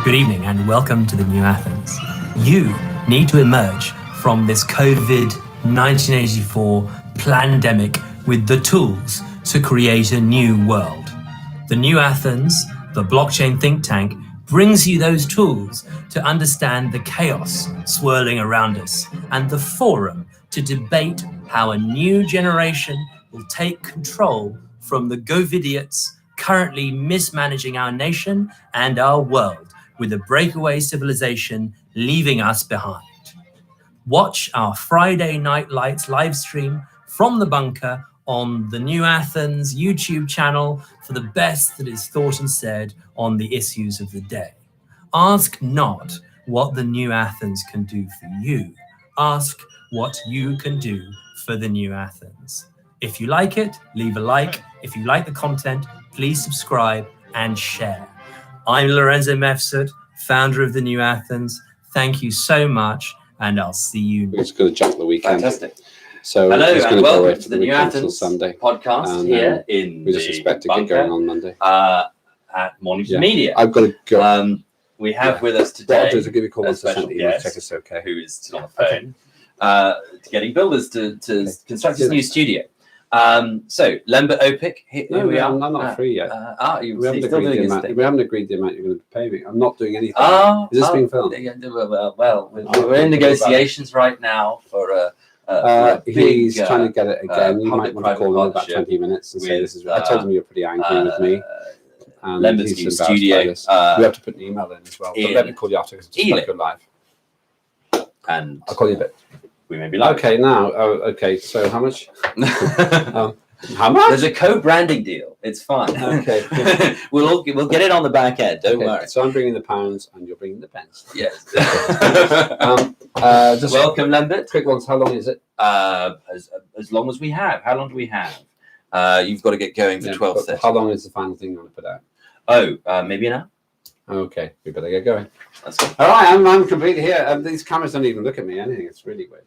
Good evening and welcome to the New Athens. You need to emerge from this COVID 1984 pandemic with the tools to create a new world. The New Athens, the blockchain think tank, brings you those tools to understand the chaos swirling around us and the forum to debate how a new generation will take control from the GoVidiots currently mismanaging our nation and our world, with a breakaway civilization leaving us behind. Watch our Friday Night Lights live stream from the bunker on the New Athens YouTube channel for the best that is thought and said on the issues of the day. Ask not what the New Athens can do for you. Ask what you can do for the New Athens. If you like it, leave a like. If you like the content, please subscribe and share. I'm Lorenzo Mefsud, founder of the New Athens. Thank you so much, and I'll see you. We're just going to jump the weekend. Fantastic. So hello he's going and to go away welcome for to the the New weekend till Athens Sunday podcast and, here in we just the expect to bunker, get going on Monday. At Mornington Media. I've got to go. We have with us What I'll today do is I'll give you a call a once I special send the email, guest check it's okay. who is still on the phone, getting builders to construct his new studio. So Lembit Opik, here we are. I'm not free yet. You we haven't still doing his thing. we haven't agreed the amount you're going to pay me. I'm not doing anything. Is this being filmed? Well, we're in negotiations right now for a he's big, trying to get it again. You might want to call him in about partnership 20 minutes and say with, this is. I told him you're pretty angry with me. And Lembit's he's new embarrassed by studio. this. We have to put an email in as well. But let me call you after because it's just go live. And I'll call you a bit. we may be live. Okay, now. Okay, so how much? How much? There's a co-branding deal. It's fine. Okay. we'll get it on the back end. Don't worry. So I'm bringing the pounds and you're bringing the pence. Yes. Just Welcome, Lembit. quick ones. How long is it? As long as we have. How long do we have? You've got to get going for 12:30. How long is the final thing you want to put out? Maybe an hour. Okay, we better get going. That's good. All right, I'm completely here. These cameras don't even look at me. Anything. It's really weird.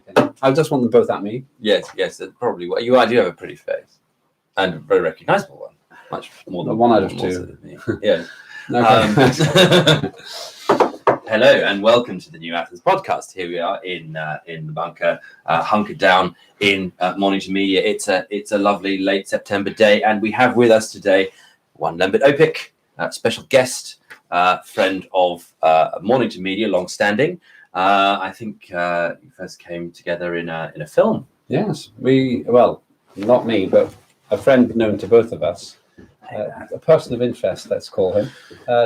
Okay. I just want them both at me. Yes, that's probably what you are. Do have a pretty face and a very recognizable one. Much more than one out of two. Yeah. Okay. Hello and welcome to the New Athens podcast. Here we are in the bunker, hunkered down in Mornington Media. It's a lovely late September day, and we have with us today one Lembit Opik, special guest, friend of Mornington Media, long-standing. I think you first came together in a film. Yes, not me, but a friend known to both of us. A person of interest, let's call him,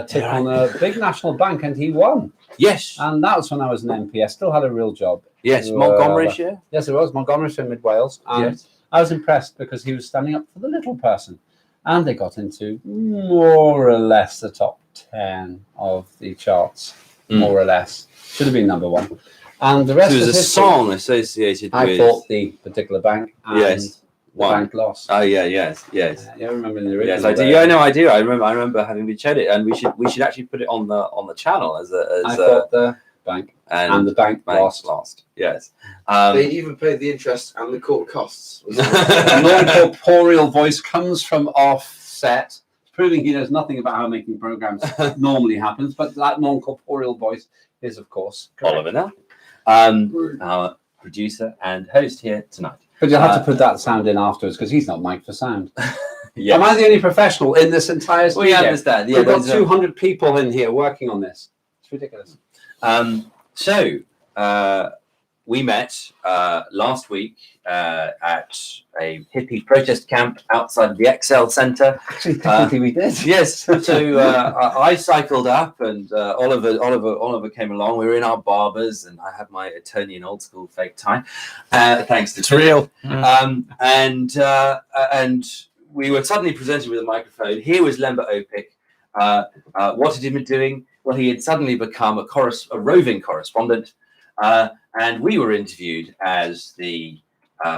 took on a big national bank and he won. Yes. And that was when I was an MP. I still had a real job. Yes, Montgomeryshire. Yes, it was. Montgomeryshire in mid-Wales. And yes. I was impressed because he was standing up for the little person. And they got into more or less the top 10 of the charts, more or less. Should have been number one. And the rest was of a history, song associated with... I bought the particular bank and the bank lost. Oh yeah, yes. You remember in the original? Yes, I do. Yeah, no, I do. I remember having been shown it, and we should actually put it on the channel as I bought the bank and the bank lost. Yes. They even paid the interest and the court costs. A non-corporeal voice comes from offset, proving he knows nothing about how making programs normally happens, but that non-corporeal voice is, of course, Oliver now, our producer and host here tonight. But you'll have to put that sound in afterwards because he's not mic'd for sound. Yes. Am I the only professional in this entire studio? We understand. Yeah, we've got 200 people in here working on this. It's ridiculous. So we met last week at a hippie protest camp outside of the Excel Centre. Actually, technically we did. Yes. So I cycled up, and Oliver came along. We were in our barbers, and I had my Etonian old school fake tie. Thanks to real. And we were suddenly presented with a microphone. Here was Lembit Opik. What had he been doing? Well, he had suddenly become a roving correspondent, and we were interviewed as the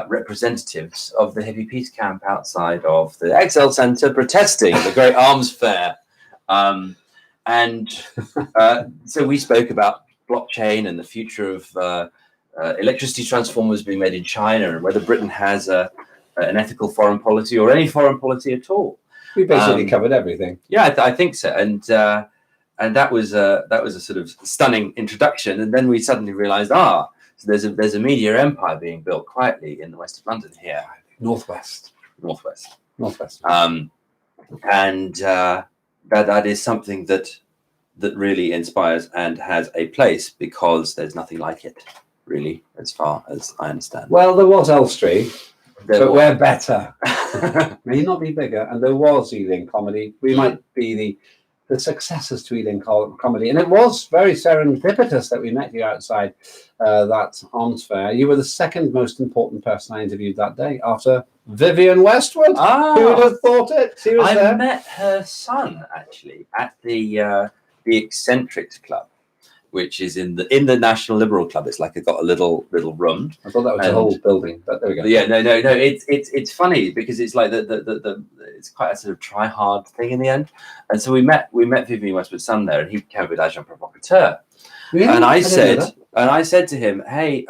representatives of the hippie peace camp outside of the Excel Centre protesting the great arms fair. So we spoke about blockchain and the future of electricity transformers being made in China and whether Britain has an ethical foreign policy or any foreign policy at all. We basically covered everything. Yeah, I think so. that was a sort of stunning introduction. And then we suddenly realised, so there's a media empire being built quietly in the west of London here, Northwest. And that is something that really inspires and has a place, because there's nothing like it, really, as far as I understand. Well, there was Elstree, but we're better. May not be bigger, and there was Ealing Comedy. We might be the successors to Ealing Comedy, and it was very serendipitous that we met you outside that arms fair. You were the second most important person I interviewed that day, after Vivienne Westwood. Who would have thought it? She was there. I met her son actually at the Eccentrics Club, which is in the National Liberal Club. It's like it got a little room. I thought that was the whole building, but there we go. Yeah, no. It's funny because it's like it's quite a sort of try hard thing in the end. And so we met Vivienne Westwood's son there, and he came with Agent Provocateur. Yeah, and I said to him, hey,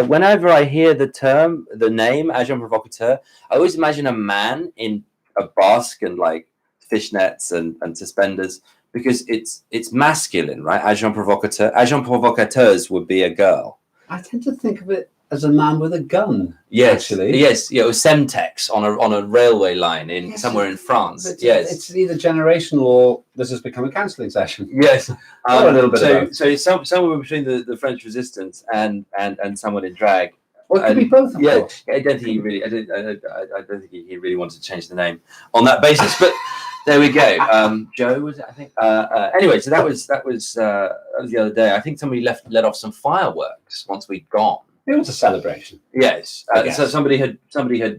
whenever I hear the name Agent Provocateur, I always imagine a man in a basque and like fishnets and suspenders, because it's masculine, right? Agent Provocateur. Agent Provocateurs would be a girl. I tend to think of it as a man with a gun. Yes, actually. Yes, yeah, it was Semtex on a railway line somewhere in France. Yes, it's either generational or this has become a counselling session. Yes, a little bit of both. So somewhere between the French Resistance and someone in drag. Well, it could be both. Of course. I don't think he really. I don't think he really wanted to change the name on that basis, but. There we go. Joe was it, I think. Anyway, so that was the other day. I think somebody let off some fireworks once we'd gone. It was a celebration. Yes. So somebody had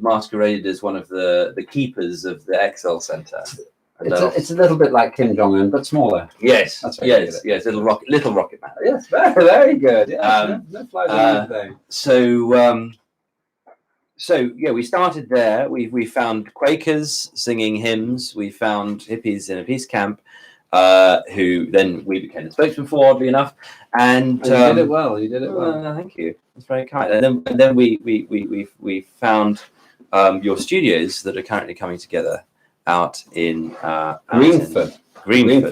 masqueraded as one of the keepers of the Excel Centre. It's a little bit like Kim Jong-un, but smaller. Yes. That's yes. Little rocket man. Yes. Very good. Yeah. No flies on today. So yeah, we started there. We found Quakers singing hymns. We found hippies in a peace camp, who then we became the spokesman for, oddly enough. And you did it well. You did it well. Thank you. That's very kind. And then we found your studios that are currently coming together out in Greenford,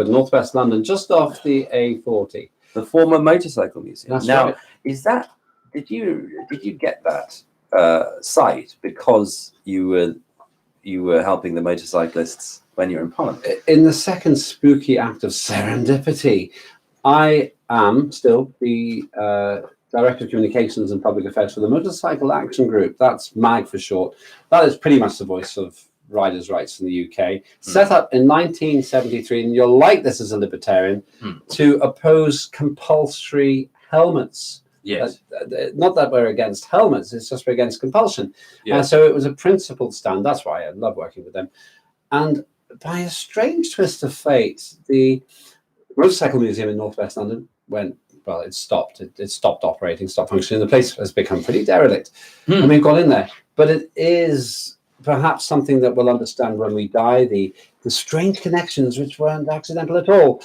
northwest London, just off the A40. The former motorcycle museum. That's now, right. Is that? Did you get that site because you were helping the motorcyclists when you were in Parliament? In the second spooky act of serendipity, I am still the Director of Communications and Public Affairs for the Motorcycle Action Group. That's MAG for short. That is pretty much the voice of riders' rights in the UK. Set up in 1973, and you'll like this as a libertarian, to oppose compulsory helmets. Yes. Not that we're against helmets, it's just we're against compulsion. Yes. So it was a principled stand. That's why I love working with them. And by a strange twist of fate, the Motorcycle Museum in northwest London it stopped. It stopped operating, stopped functioning. The place has become pretty derelict. And we've gone in there. But it is perhaps something that we'll understand when we die, the strange connections which weren't accidental at all.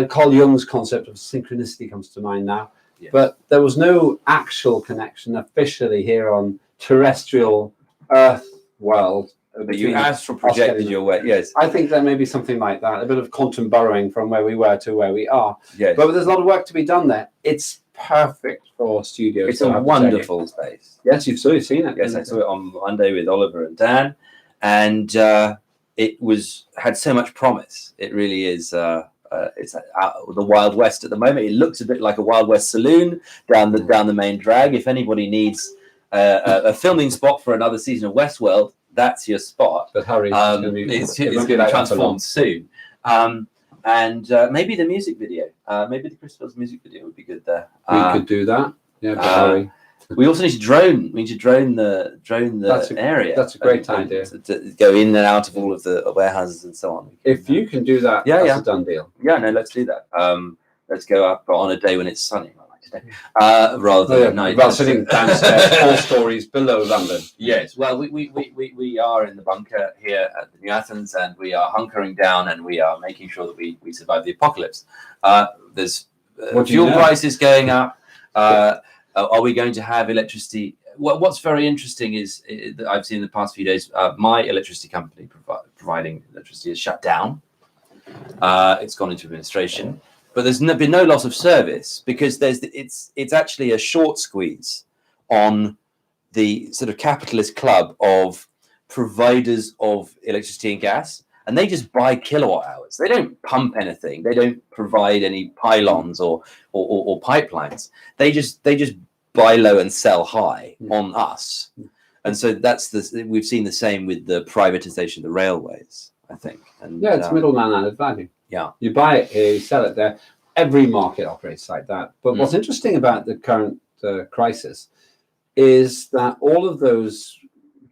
Carl Jung's concept of synchronicity comes to mind now. Yes. But there was no actual connection officially here on terrestrial Earth world. But you astral projected your way. Yes. I think there may be something like that, a bit of quantum burrowing from where we were to where we are. Yes. But there's a lot of work to be done there. It's perfect for studios. It's a wonderful space. Yes, you've seen it. Yes, I saw it on Monday with Oliver and Dan, and it had so much promise. It really is. It's the Wild West at the moment. It looks a bit like a Wild West saloon down the main drag. If anybody needs a filming spot for another season of Westworld, that's your spot. But hurry, it's going to be transformed soon. And maybe the music video, maybe the Christopher's music video would be good there. We could do that. Yeah, but hurry. We also need to drone. We need to drone the area. That's a great idea. To go in and out of all of the warehouses and so on. If you can do that, that's a done deal. Yeah, no, let's do that. Let's go up on a day when it's sunny, like today, rather than at night. Well, sitting downstairs, 4 stories below London. Yes. Well, we are in the bunker here at the New Athens, and we are hunkering down, and we are making sure that we survive the apocalypse. There's fuel prices going up. Are we going to have electricity? What's very interesting is that I've seen in the past few days, my electricity company providing electricity is shut down. It's gone into administration. but there's been no loss of service because it's actually a short squeeze on the sort of capitalist club of providers of electricity and gas, and they just buy kilowatt hours. They don't pump anything. They don't provide any pylons or pipelines. They just buy low and sell high on us. And so we've seen the same with the privatization of the railways, I think. And, yeah, it's middleman added value. Yeah. You buy it here, you sell it there. Every market operates like that. But what's interesting about the current crisis is that all of those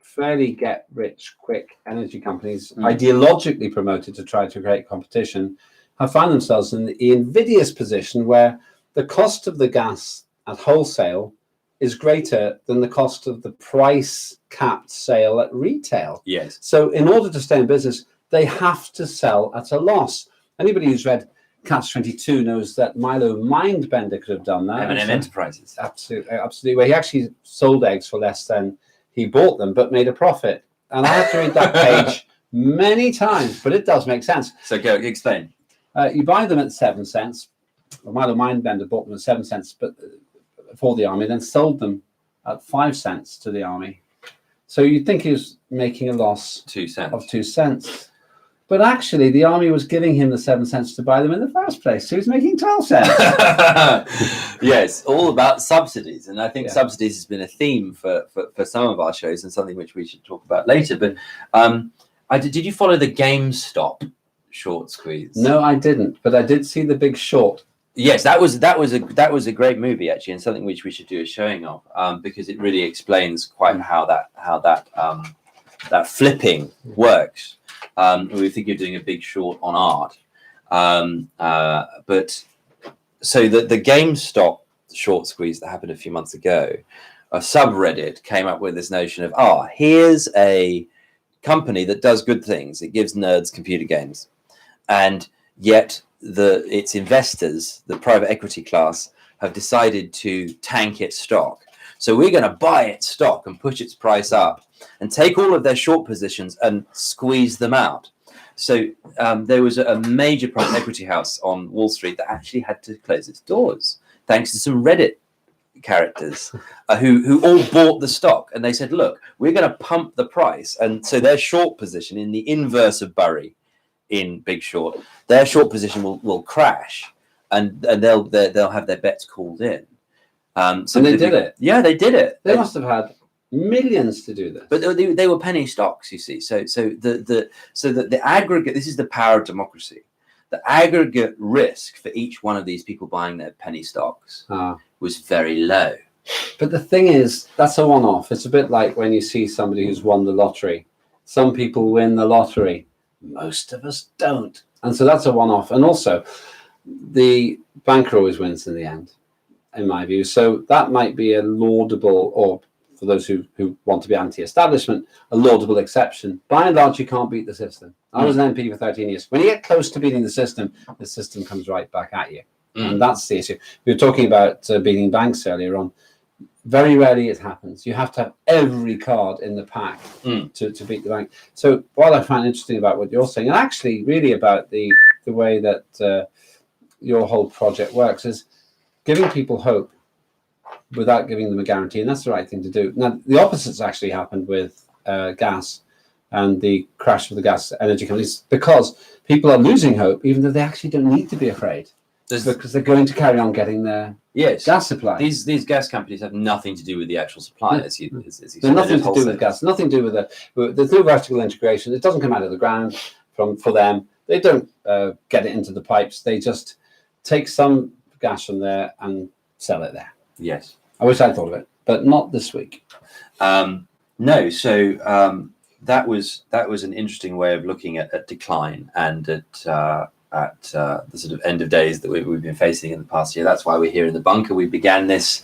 fairly get-rich-quick energy companies, ideologically promoted to try to create competition, have found themselves in the invidious position where the cost of the gas at wholesale is greater than the cost of the price-capped sale at retail. Yes. So in order to stay in business, they have to sell at a loss. Anybody who's read Catch-22 knows that Milo Mindbender could have done that. M&M Enterprises. Absolutely. Where he actually sold eggs for less than he bought them, but made a profit. And I had to read that page many times, but it does make sense. So go explain. You buy them at 7 cents. Well, Milo Mindbender bought them at 7 cents, but for the army, then sold them at 5 cents to the army. So you'd think he was making a loss 2 cents. of 2 cents. But actually, the army was giving him the 7 cents to buy them in the first place. So he was making 12 cents. Yes, all about subsidies. And I think subsidies has been a theme for some of our shows and something which we should talk about later. But did you follow the GameStop short squeeze? No, I didn't. But I did see The Big Short. Yes, that was a great movie actually, and something which we should do a showing of because it really explains quite how that flipping works. We think you're doing a big short on art, but so the GameStop short squeeze that happened a few months ago, a subreddit came up with this notion of here's a company that does good things. It gives nerds computer games, and yet its investors, the private equity class, have decided to tank its stock. So we're going to buy its stock and push its price up and take all of their short positions and squeeze them out. So there was a major private equity house on Wall Street that actually had to close its doors thanks to some Reddit characters who all bought the stock. And they said, look, we're going to pump the price. And so their short position, in the inverse of Burry in Big Short, their short position will crash and they'll have their bets called in. So they did it. Yeah, they did it. They must have had millions to do this. But they were penny stocks, you see. So the aggregate. This is the power of democracy. The aggregate risk for each one of these people buying their penny stocks was very low. But the thing is, that's a one-off. It's a bit like when you see somebody who's won the lottery. Some people win the lottery. Most of us don't. And so that's a one-off. And also, the banker always wins in the end, in my view. So that might be a laudable, or for those who want to be anti-establishment, a laudable exception. By and large, you can't beat the system. I was an MP for 13 years. When you get close to beating the system comes right back at you. And that's the issue. We were talking about beating banks earlier on. Very rarely it happens. You have to have every card in the pack to beat the bank. So what I find interesting about what you're saying, and actually really about the way that your whole project works, is giving people hope without giving them a guarantee. And that's the right thing to do. Now, the opposite's actually happened with gas and the crash of the gas energy companies, because people are losing hope, even though they actually don't need to be afraid. Because they're going to carry on getting their gas supply. These gas companies have nothing to do with the actual supply. As you There's nothing to do with gas. Nothing to do with there's no vertical integration. It doesn't come out of the ground for them. They don't get it into the pipes. They just take some gas from there and sell it there. Yes. I wish I'd thought of it, but not this week. No. So that was an interesting way of looking at decline and at the sort of end of days that we've been facing in the past year. That's why we're here in the bunker. We began this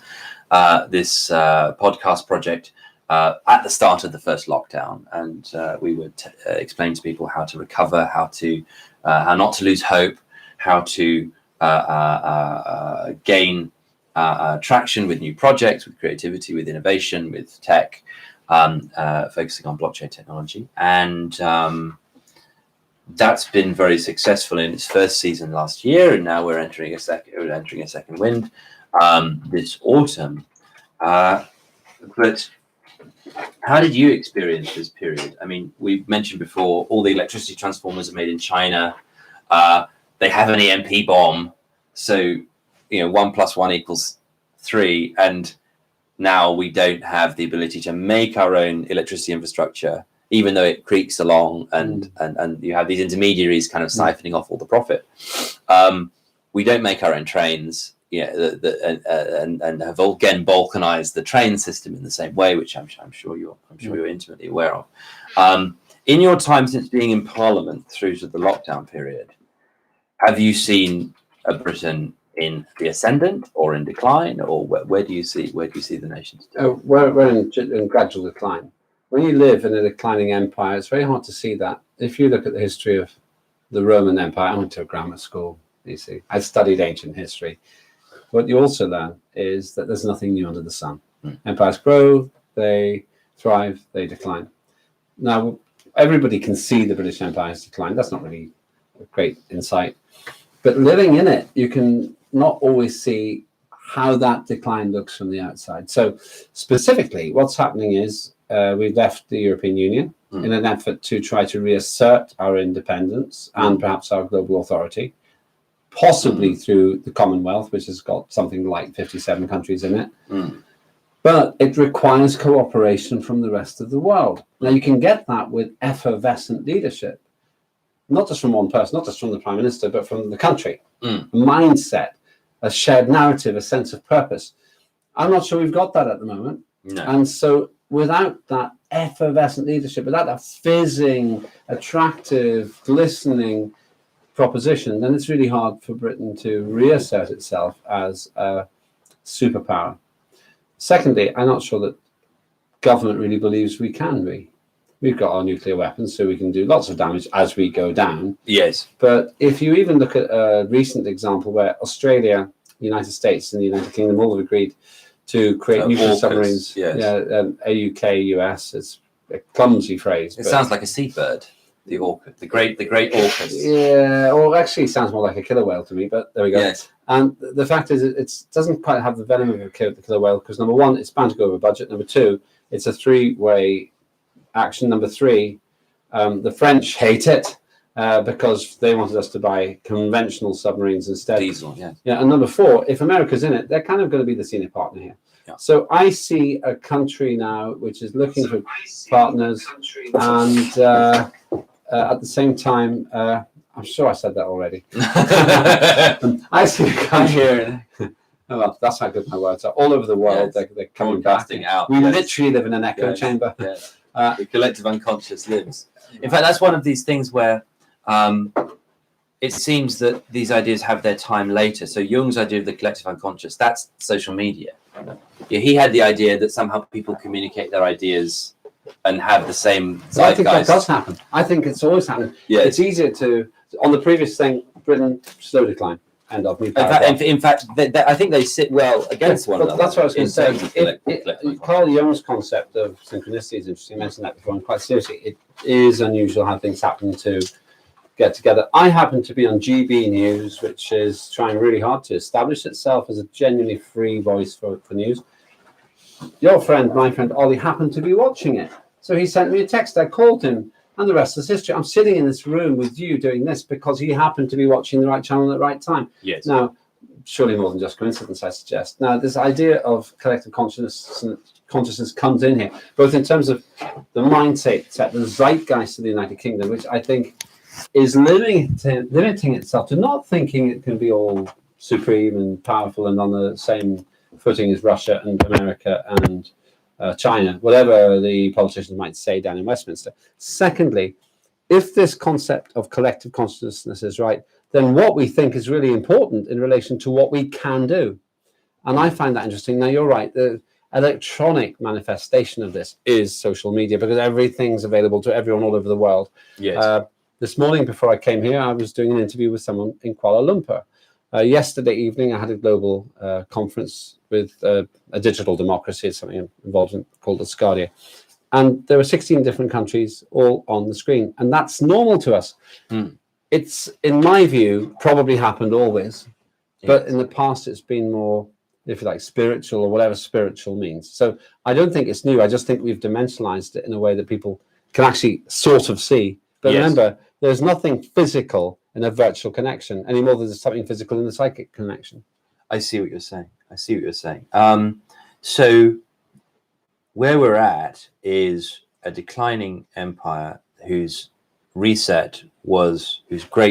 podcast project at the start of the first lockdown, and we would explain to people how to recover, how not to lose hope, how to gain traction with new projects, with creativity, with innovation, with tech, focusing on blockchain technology. And that's been very successful in its first season last year, and now we're entering a second wind this autumn. But how did you experience this period? I mean, we mentioned before, all the electricity transformers are made in China. They have an EMP bomb, so 1 + 1 = 3, and now we don't have the ability to make our own electricity infrastructure, even though it creaks along, and you have these intermediaries kind of siphoning off all the profit. We don't make our own trains, and have again balkanized the train system in the same way, which I'm sure you're intimately aware of. In your time since being in Parliament through to the lockdown period, have you seen Britain in the ascendant or in decline, or where do you see the nation today? We're in gradual decline. When you live in a declining empire, it's very hard to see that. If you look at the history of the Roman Empire, I went to a grammar school, you see. I studied ancient history. What you also learn is that there's nothing new under the sun. Empires grow, they thrive, they decline. Now, everybody can see the British Empire's decline. That's not really a great insight. But living in it, you can not always see how that decline looks from the outside. So specifically, what's happening is we've left the European Union in an effort to try to reassert our independence and perhaps our global authority, possibly through the Commonwealth, which has got something like 57 countries in it. But it requires cooperation from the rest of the world. Now, you can get that with effervescent leadership, not just from one person, not just from the Prime Minister, but from the country. A mindset, a shared narrative, a sense of purpose. I'm not sure we've got that at the moment. No. And so without that effervescent leadership, without that fizzing, attractive, glistening proposition, then it's really hard for Britain to reassert itself as a superpower. Secondly, I'm not sure that government really believes we can be. We've got our nuclear weapons, so we can do lots of damage as we go down. Yes. But if you even look at a recent example where Australia, the United States, and the United Kingdom all have agreed to create nuclear submarines. Yes. AUKUS. It's a clumsy phrase. It sounds like a seabird. The orca, the great orcas. Yeah, or actually, it sounds more like a killer whale to me. But there we go. Yes. And the fact is, it doesn't quite have the venom of a killer whale because number one, it's bound to go over budget. Number two, it's a three-way action. Number three, the French hate it because they wanted us to buy conventional submarines instead. Diesel, yeah. Yeah, and number four, if America's in it, they're kind of going to be the senior partner here. Yeah. So I see a country now which is looking for partners, and at the same time, I'm sure I said that already. I see a country. Oh, well, that's how good my words are. All over the world, yes. they're coming back. Out. We literally live in an echo chamber. Yes. The collective unconscious lives. In fact, that's one of these things where it seems that these ideas have their time later. So Jung's idea of the collective unconscious, that's social media. Yeah, he had the idea that somehow people communicate their ideas and have the same zeitgeist. I think that does happen. I think it's always happened. Yeah. It's easier to, on the previous thing, Britain, slow decline. End of. In fact, I think they sit well against one another. That's what I was going to say. Carl Jung's concept of synchronicity is interesting. I mentioned that before, and quite seriously, it is unusual how things happen to get together. I happen to be on GB News, which is trying really hard to establish itself as a genuinely free voice for news. Your friend, my friend Ollie, happened to be watching it. So he sent me a text. I called him, and the rest is history. I'm sitting in this room with you doing this because he happened to be watching the right channel at the right time. Yes. Now, surely more than just coincidence, I suggest. Now, this idea of collective consciousness comes in here, both in terms of the mindset, the zeitgeist of the United Kingdom, which I think is limiting itself to not thinking it can be all supreme and powerful and on the same footing as Russia and America and China, whatever the politicians might say down in Westminster. Secondly, if this concept of collective consciousness is right, then what we think is really important in relation to what we can do. And I find that interesting. Now, you're right. The electronic manifestation of this is social media because everything's available to everyone all over the world. Yes. This morning, before I came here, I was doing an interview with someone in Kuala Lumpur. Yesterday evening, I had a global conference with a digital democracy. It's something I'm involved in called Ascardia. And there were 16 different countries all on the screen. And that's normal to us. It's, in my view, probably happened always. But in the past, it's been more, if you like, spiritual or whatever spiritual means. So I don't think it's new. I just think we've dimensionalized it in a way that people can actually sort of see. But remember, there's nothing physical in a virtual connection any more than there's something physical in the psychic connection. I see what you're saying. So where we're at is a declining empire whose great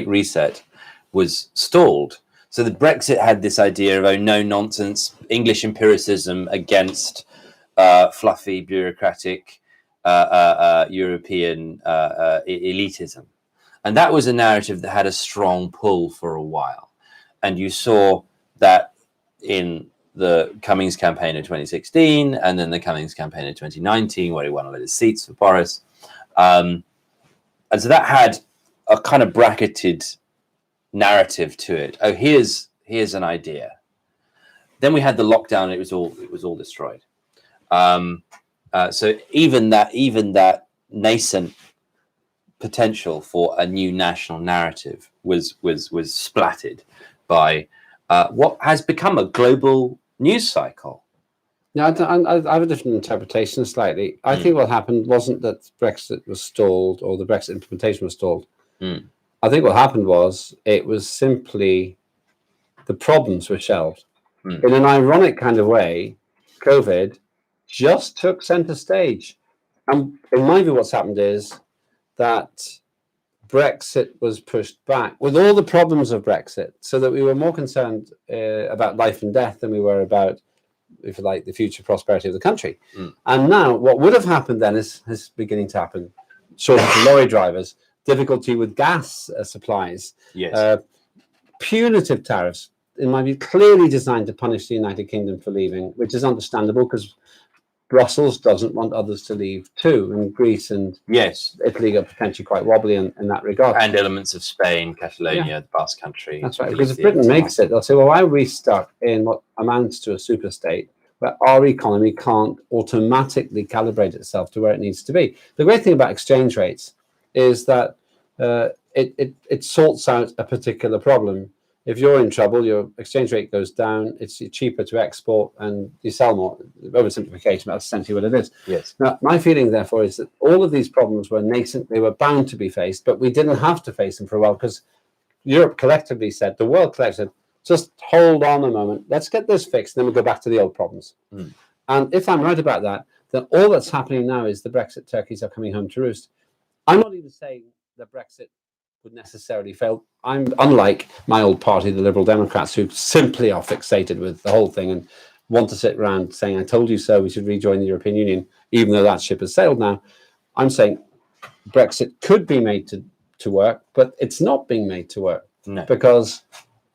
reset was stalled. So the Brexit had this idea of, no nonsense, English empiricism against fluffy, bureaucratic European elitism. And that was a narrative that had a strong pull for a while. And you saw that in the Cummings campaign in 2016, and then the Cummings campaign in 2019, where he won a lot of seats for Boris. And so that had a kind of bracketed narrative to it. Oh, here's an idea. Then we had the lockdown, and it was all destroyed. So even that nascent potential for a new national narrative was splattered by what has become a global news cycle. Yeah, I have a different interpretation slightly. I think what happened wasn't that Brexit was stalled or the Brexit implementation was stalled. I think what happened was it was simply the problems were shelved. In an ironic kind of way, COVID just took center stage. And in my view, what's happened is that Brexit was pushed back with all the problems of Brexit, so that we were more concerned about life and death than we were about, if you like, the future prosperity of the country. And now what would have happened then is beginning to happen. Shortage of lorry drivers, difficulty with gas supplies, punitive tariffs, in my view, clearly designed to punish the United Kingdom for leaving, which is understandable because Brussels doesn't want others to leave too, and Greece and Italy are potentially quite wobbly in that regard. And elements of Spain, Catalonia, the Basque Country. That's right, because if Britain makes it, they'll say, well, why are we stuck in what amounts to a super state where our economy can't automatically calibrate itself to where it needs to be? The great thing about exchange rates is that it sorts out a particular problem. If you're in trouble, your exchange rate goes down, it's cheaper to export and you sell more. Oversimplification, but that's essentially what it is. Yes. Now, my feeling, therefore, is that all of these problems were nascent, they were bound to be faced, but we didn't have to face them for a while because Europe collectively said, the world collectively said, just hold on a moment, let's get this fixed, and then we'll go back to the old problems. And if I'm right about that, then all that's happening now is the Brexit turkeys are coming home to roost. I'm not even saying that Brexit would necessarily fail. I'm unlike my old party, the Liberal Democrats, who simply are fixated with the whole thing and want to sit around saying, I told you so, we should rejoin the European Union, even though that ship has sailed now. I'm saying Brexit could be made to work, but it's not being made to work because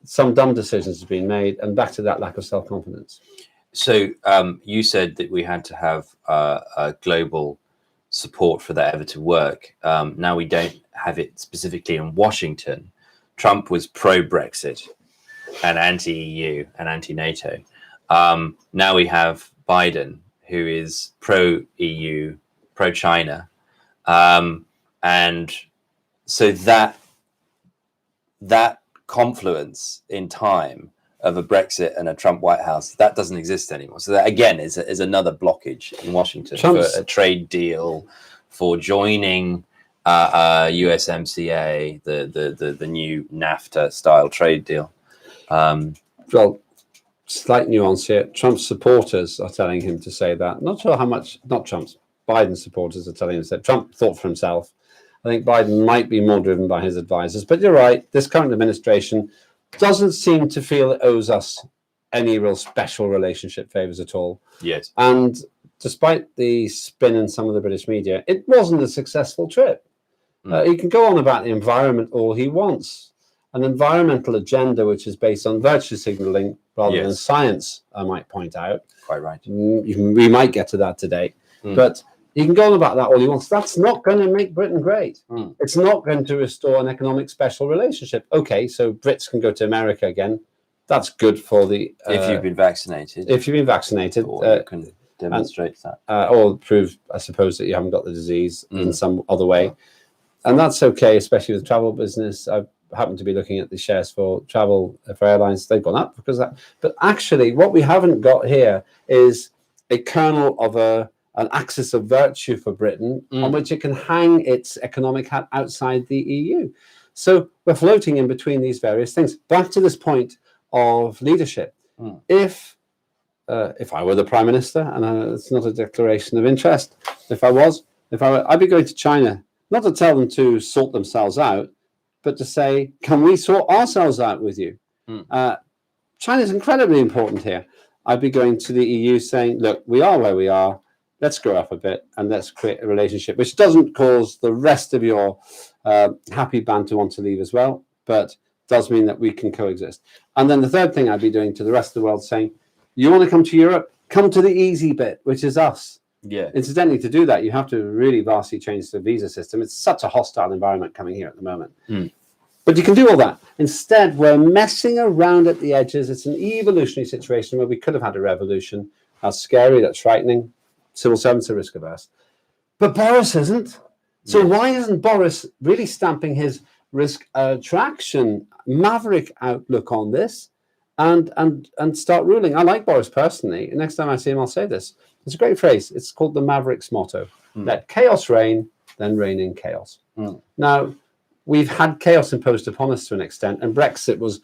some dumb decisions have been made, and back to that lack of self-confidence. So you said that we had to have a global support for that ever to work. Now we don't have it specifically in Washington. Trump was pro-Brexit and anti-EU and anti-NATO. Now we have Biden, who is pro-EU, pro-China. And so that confluence in time of a Brexit and a Trump White House, that doesn't exist anymore. So that, again, is another blockage in Washington for a trade deal, for joining USMCA, the new NAFTA style trade deal. Well, slight nuance here. Trump's supporters are telling him to say that. Not sure how much, not Trump's, Biden's supporters are telling him to say. Trump thought for himself. I think Biden might be more driven by his advisors. But you're right, this current administration doesn't seem to feel it owes us any real special relationship favors at all. Yes. And despite the spin in some of the British media, it wasn't a successful trip. He can go on about the environment all he wants. An environmental agenda which is based on virtue signaling rather than science, I might point out. Quite right. We might get to that today. But he can go on about that all he wants. That's not going to make Britain great. It's not going to restore an economic special relationship. Okay, so Brits can go to America again. That's good for the... if you've been vaccinated. If you've been vaccinated. demonstrates that. Or prove, I suppose, that you haven't got the disease in some other way. And that's okay, especially with the travel business. I happen to be looking at the shares for travel, for airlines. They've gone up because of that. But actually, what we haven't got here is a kernel of an axis of virtue for Britain on which it can hang its economic hat outside the EU. So we're floating in between these various things. Back to this point of leadership. If I were the Prime Minister, and it's not a declaration of interest, I'd be going to China, not to tell them to sort themselves out, but to say, can we sort ourselves out with you? China's incredibly important here. I'd be going to the EU saying, look, we are where we are. Let's grow up a bit and let's create a relationship which doesn't cause the rest of your happy band to want to leave as well, but does mean that we can coexist. And then the third thing I'd be doing to the rest of the world saying, you want to come to Europe? Come to the easy bit, which is us. Yeah. Incidentally, to do that, you have to really vastly change the visa system. It's such a hostile environment coming here at the moment. But you can do all that. Instead, we're messing around at the edges. It's an evolutionary situation where we could have had a revolution. That's scary. That's frightening. Civil servants are risk averse. But Boris isn't. So why isn't Boris really stamping his risk attraction maverick outlook on this and start ruling? I like Boris personally. Next time I see him, I'll say this. It's a great phrase. It's called the Maverick's motto. Let chaos reign, then reign in chaos. Now, we've had chaos imposed upon us to an extent, and Brexit was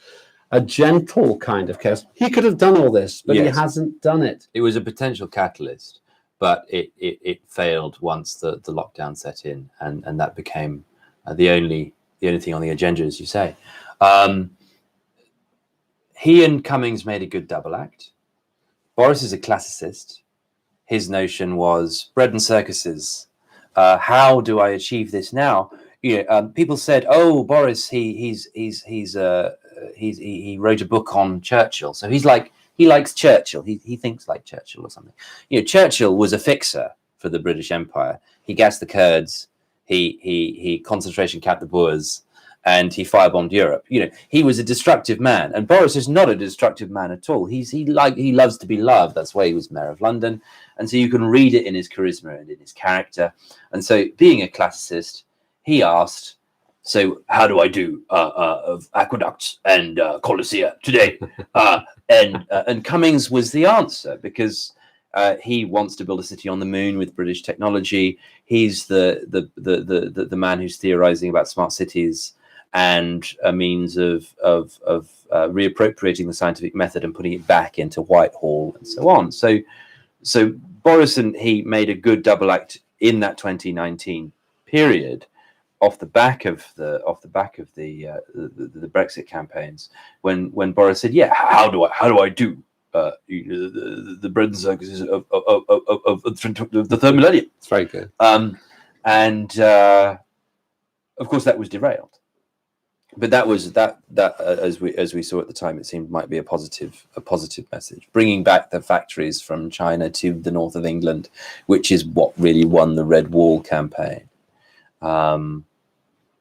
a gentle kind of chaos. He could have done all this, but he hasn't done it. It was a potential catalyst, but it failed once the lockdown set in, and that became the only thing on the agenda, as you say. He and Cummings made a good double act. Boris is a classicist. His notion was bread and circuses. How do I achieve this now? People said, "Oh, Boris, he wrote a book on Churchill, so he likes Churchill. He thinks like Churchill or something." Churchill was a fixer for the British Empire. He gassed the Kurds. He concentration camped the Boers, and he firebombed Europe. He was a destructive man, and Boris is not a destructive man at all. He loves to be loved. That's why he was mayor of London, and so you can read it in his charisma and in his character. And so, being a classicist, he asked, "So how do I do of aqueducts and Colossia today?" And Cummings was the answer, because he wants to build a city on the moon with British technology. He's the man who's theorizing about smart cities and a means of reappropriating the scientific method and putting it back into Whitehall and so on. So Boris and he made a good double act in that 2019 period, off the back of the Brexit campaigns, when Boris said, "Yeah, how do I do the bread and circuses of the third millennium?" It's very good. And of course that was derailed. But that was that as we saw at the time, it seemed might be a positive message, bringing back the factories from China to the north of England, which is what really won the Red Wall campaign.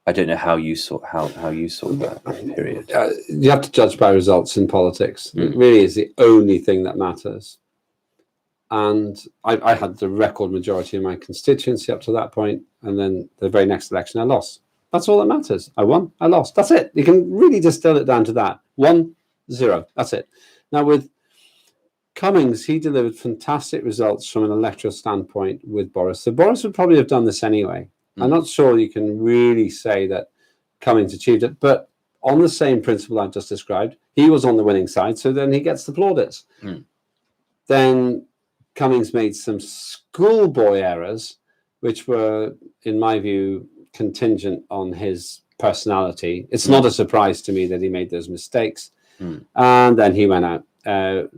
I don't know how you saw that period. You have to judge by results in politics. It really is the only thing that matters. And I had the record majority in my constituency up to that point, and then the very next election I lost. That's all that matters. I won, I lost. That's it. You can really distill it down to that. 1-0. That's it. Now with Cummings, he delivered fantastic results from an electoral standpoint with Boris. So Boris would probably have done this anyway. I'm not sure you can really say that Cummings achieved it, but on the same principle I've just described, he was on the winning side, so then he gets the plaudits. Then Cummings made some schoolboy errors, which were, in my view, contingent on his personality. It's not a surprise to me that he made those mistakes. And then he went out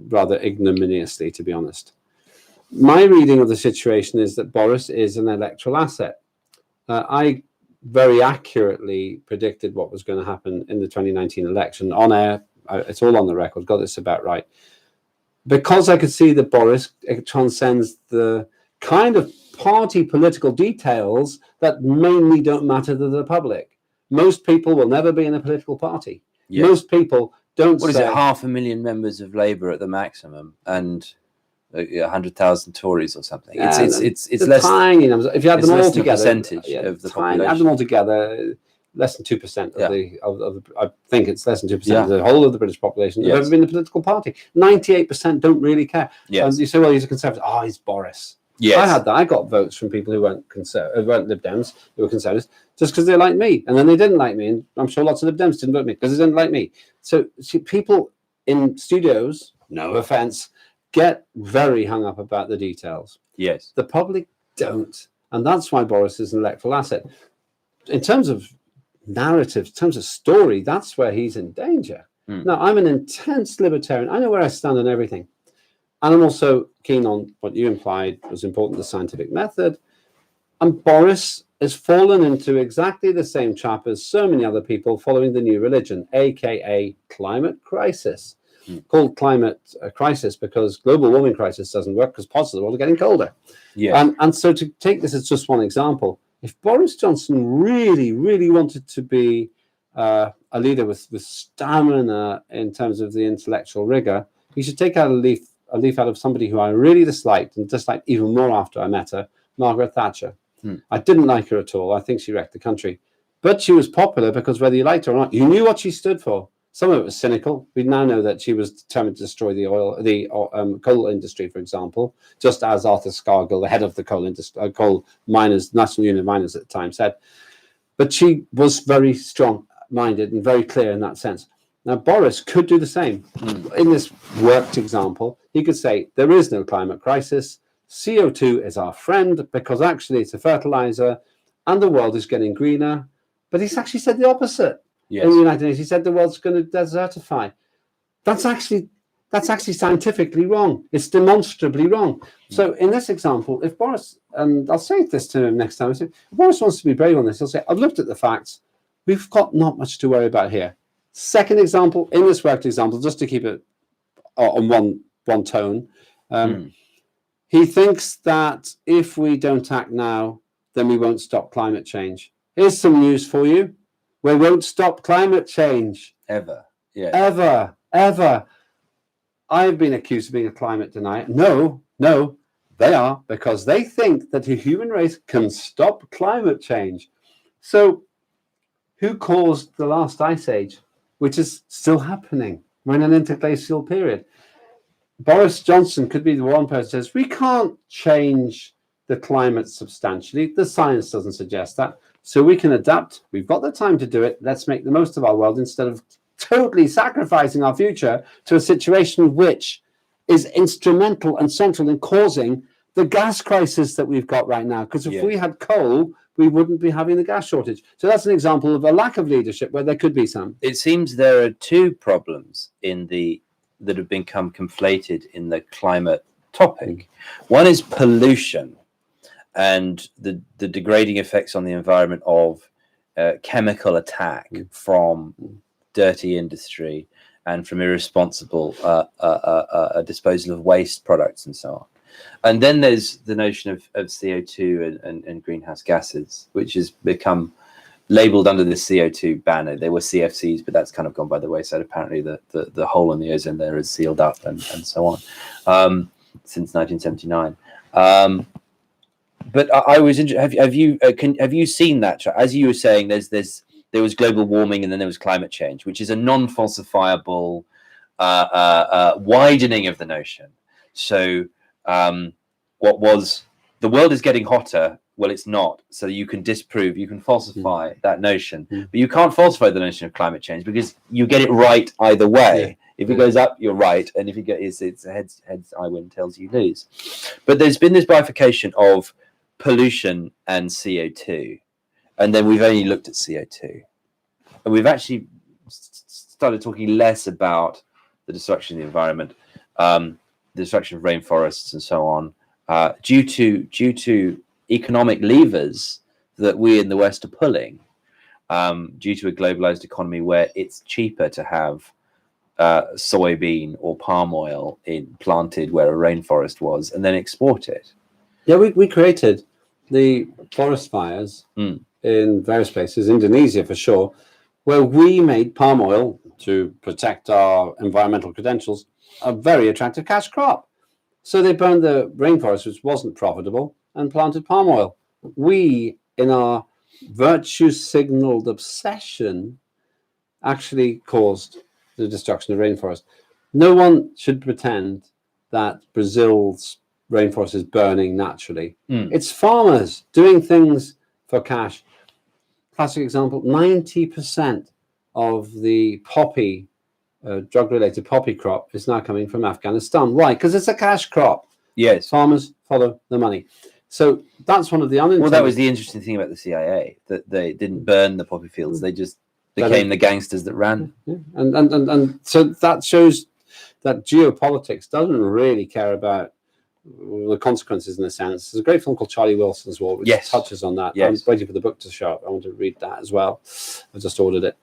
rather ignominiously, to be honest. My reading of the situation is that Boris is an electoral asset. I very accurately predicted what was going to happen in the 2019 election on air. It's all on the record. Got this about right. Because I could see that Boris transcends the kind of party political details that mainly don't matter to the public. Most people will never be in a political party. Most people don't. What is it? 500,000 members of Labour at the maximum, and 100,000 Tories or something. Yeah, It's the less tiny numbers. If you had them all together, percentage of the population. add them all together, less than 2% of I think it's less than 2% of the whole of the British population have ever been a political party. 98% don't really care. Yes. You say, well, he's a Conservative. Oh, he's Boris. Yes. I had that. I got votes from people who weren't Lib Dems, who were Conservatives, just because they liked me, and then they didn't like me, and I'm sure lots of Lib Dems didn't vote me because they didn't like me. So see, people in studios, no offence, get very hung up about the details. Yes. The public don't, and that's why Boris is an electoral asset. In terms of narrative, in terms of story, that's where he's in danger. Now, I'm an intense libertarian. I know where I stand on everything. And I'm also keen on what you implied was important, the scientific method. And Boris has fallen into exactly the same trap as so many other people following the new religion, aka climate crisis. Called climate crisis because global warming crisis doesn't work because parts of the world are getting colder. Yeah. And so to take this as just one example, if Boris Johnson really, really wanted to be a leader with stamina in terms of the intellectual rigor, he should take out a leaf out of somebody who I really disliked and disliked even more after I met her, Margaret Thatcher. I didn't like her at all. I think she wrecked the country. But she was popular because whether you liked her or not, you knew what she stood for. Some of it was cynical. We now know that she was determined to destroy the coal industry, for example, just as Arthur Scargill, the head of the coal miners, National Union of Miners at the time, said. But she was very strong-minded and very clear in that sense. Now, Boris could do the same. In this worked example, he could say, there is no climate crisis. CO2 is our friend because actually it's a fertilizer and the world is getting greener. But he's actually said the opposite. Yes. In the United Nations, he said the world's going to desertify. That's actually scientifically wrong. It's demonstrably wrong. So in this example, if Boris, and I'll say this to him next time, if Boris wants to be brave on this, he'll say, I've looked at the facts. We've got not much to worry about here. Second example, in this worked example, just to keep it on one tone, he thinks that if we don't act now, then we won't stop climate change. Here's some news for you. We won't stop climate change. Ever. Yeah. Ever. I've been accused of being a climate denier. No, they are, because they think that the human race can stop climate change. So who caused the last ice age, which is still happening? We're in an interglacial period. Boris Johnson could be the one person who says, we can't change the climate substantially. The science doesn't suggest that. So we can adapt. We've got the time to do it. Let's make the most of our world instead of totally sacrificing our future to a situation which is instrumental and central in causing the gas crisis that we've got right now. Because if we had coal, we wouldn't be having the gas shortage. So that's an example of a lack of leadership where there could be some. It seems there are two problems that have become conflated in the climate topic. One is pollution and the degrading effects on the environment of chemical attack from dirty industry and from irresponsible disposal of waste products and so on. And then there's the notion of CO2 and greenhouse gases, which has become labeled under the CO2 banner. They were CFCs, but that's kind of gone by the wayside. Apparently the hole in the ozone layer is sealed up and so on since 1979. But I was interested. Have you seen that? As you were saying, there was global warming and then there was climate change, which is a non-falsifiable widening of the notion. So what was the world is getting hotter? Well, it's not. So you can disprove, you can falsify that notion, but you can't falsify the notion of climate change because you get it right either way. If it goes up, you're right, and if it's heads I win, tails you lose. But there's been this bifurcation of pollution and CO2, and then we've only looked at CO2, and we've actually started talking less about the destruction of the environment, the destruction of rainforests and so on, due to economic levers that we in the West are pulling, due to a globalized economy where it's cheaper to have soybean or palm oil planted where a rainforest was and then export it. Yeah, we created the forest fires in various places, Indonesia for sure, where we made palm oil to protect our environmental credentials a very attractive cash crop. So they burned the rainforest, which wasn't profitable, and planted palm oil. We, in our virtue-signaled obsession, actually caused the destruction of rainforest. No one should pretend that Brazil's rainforest is burning naturally. It's farmers doing things for cash. Classic example, 90% of the poppy, drug-related poppy crop is now coming from Afghanistan. Why? Because it's a cash crop. Yes. Farmers follow the money. So that's one of the unintended... Well, that was the interesting thing about the CIA, that they didn't burn the poppy fields. They just became the gangsters that ran. Yeah. And so that shows that geopolitics doesn't really care about the consequences in a sense. There's a great film called Charlie Wilson's War, which touches on that. I'm waiting for the book to show up. I want to read that as well. I just ordered it.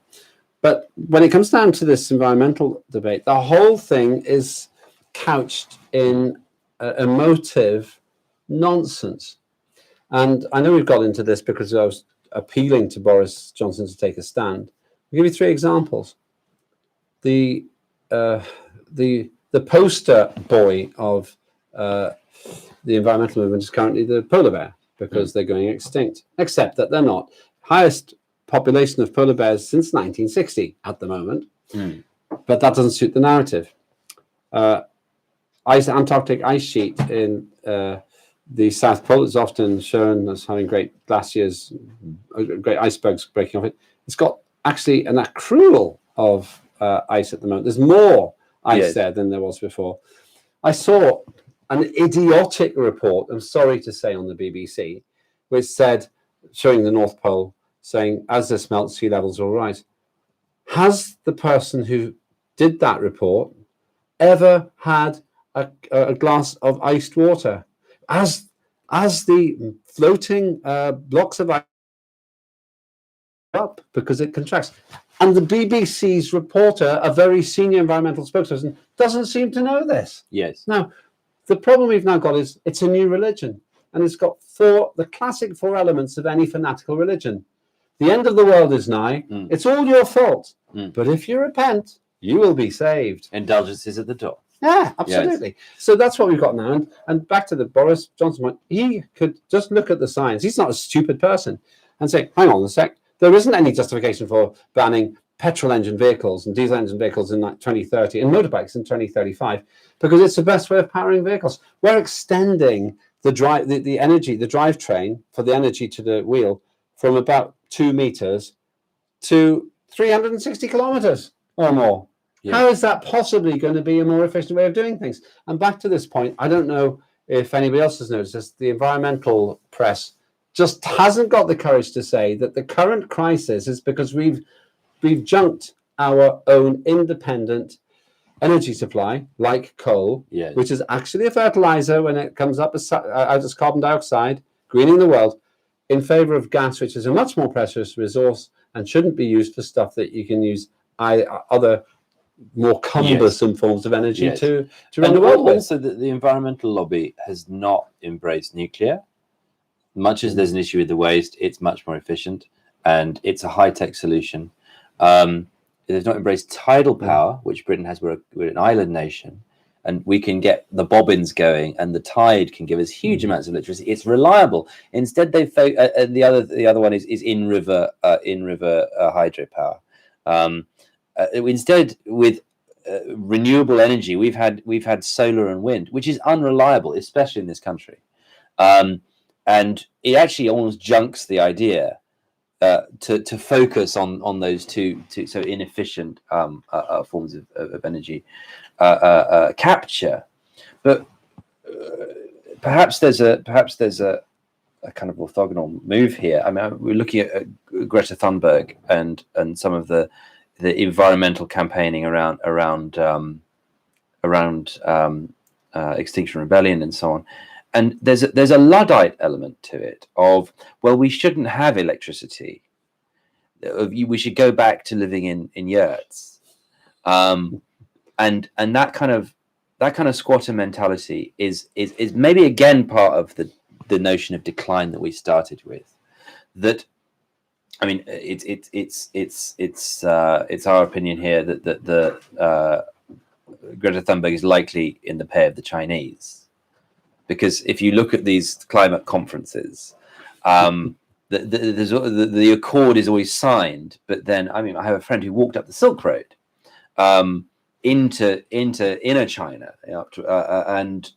But when it comes down to this environmental debate, the whole thing is couched in emotive nonsense. And I know we've got into this because I was appealing to Boris Johnson to take a stand. I'll give you 3 examples. The poster boy of the environmental movement is currently the polar bear, because they're going extinct, except that they're not. Highest population of polar bears since 1960 at the moment, but that doesn't suit the narrative. Antarctic ice sheet in the South Pole is often shown as having great glaciers, great icebergs breaking off it. It's got actually an accrual of ice at the moment. There's more ice there than there was before. I saw an idiotic report, I'm sorry to say, on the BBC, which said, showing the North Pole, saying, as this melts, sea levels will rise. Has the person who did that report ever had a glass of iced water? As the floating blocks of ice up, because it contracts. And the BBC's reporter, a very senior environmental spokesperson, doesn't seem to know this. Yes. Now, the problem we've now got is it's a new religion, and it's got the classic 4 elements of any fanatical religion. The end of the world is nigh. It's all your fault. But if you repent, you will be saved. Indulgences at the door. Yeah, absolutely. Yes. So that's what we've got now. And back to the Boris Johnson point, he could just look at the science. He's not a stupid person and say, hang on a sec, there isn't any justification for banning petrol engine vehicles and diesel engine vehicles in 2030 and motorbikes in 2035, because it's the best way of powering vehicles. We're extending the drivetrain for the energy to the wheel from about 2 meters to 360 kilometers or more. Yeah. How is that possibly going to be a more efficient way of doing things? And back to this point, I don't know if anybody else has noticed this, the environmental press just hasn't got the courage to say that the current crisis is because we've junked our own independent energy supply, like coal, which is actually a fertilizer when it comes up out as carbon dioxide, greening the world, in favor of gas, which is a much more precious resource and shouldn't be used for stuff that you can use other more cumbersome forms of energy to run the world with. Also, the environmental lobby has not embraced nuclear. Much as there's an issue with the waste, it's much more efficient and it's a high-tech solution. They've not embraced tidal power, which Britain has. We're an island nation, and we can get the bobbins going, and the tide can give us huge amounts of electricity. It's reliable. Instead, the other one is in river hydropower. Instead, with renewable energy, we've had solar and wind, which is unreliable, especially in this country, and it actually almost junks the idea to focus on those two so inefficient forms of energy capture. But perhaps there's a kind of orthogonal move here. I mean, we're looking at Greta Thunberg and some of the environmental campaigning around Extinction Rebellion and so on. And there's a Luddite element to it of, well, we shouldn't have electricity. We should go back to living in yurts, and that kind of squatter mentality is maybe again part of the notion of decline that we started with. That, I mean, it's our opinion here that the Greta Thunberg is likely in the pay of the Chinese. because if you look at these climate conferences, the accord is always signed, but then I mean, I have a friend who walked up the Silk Road into inner China,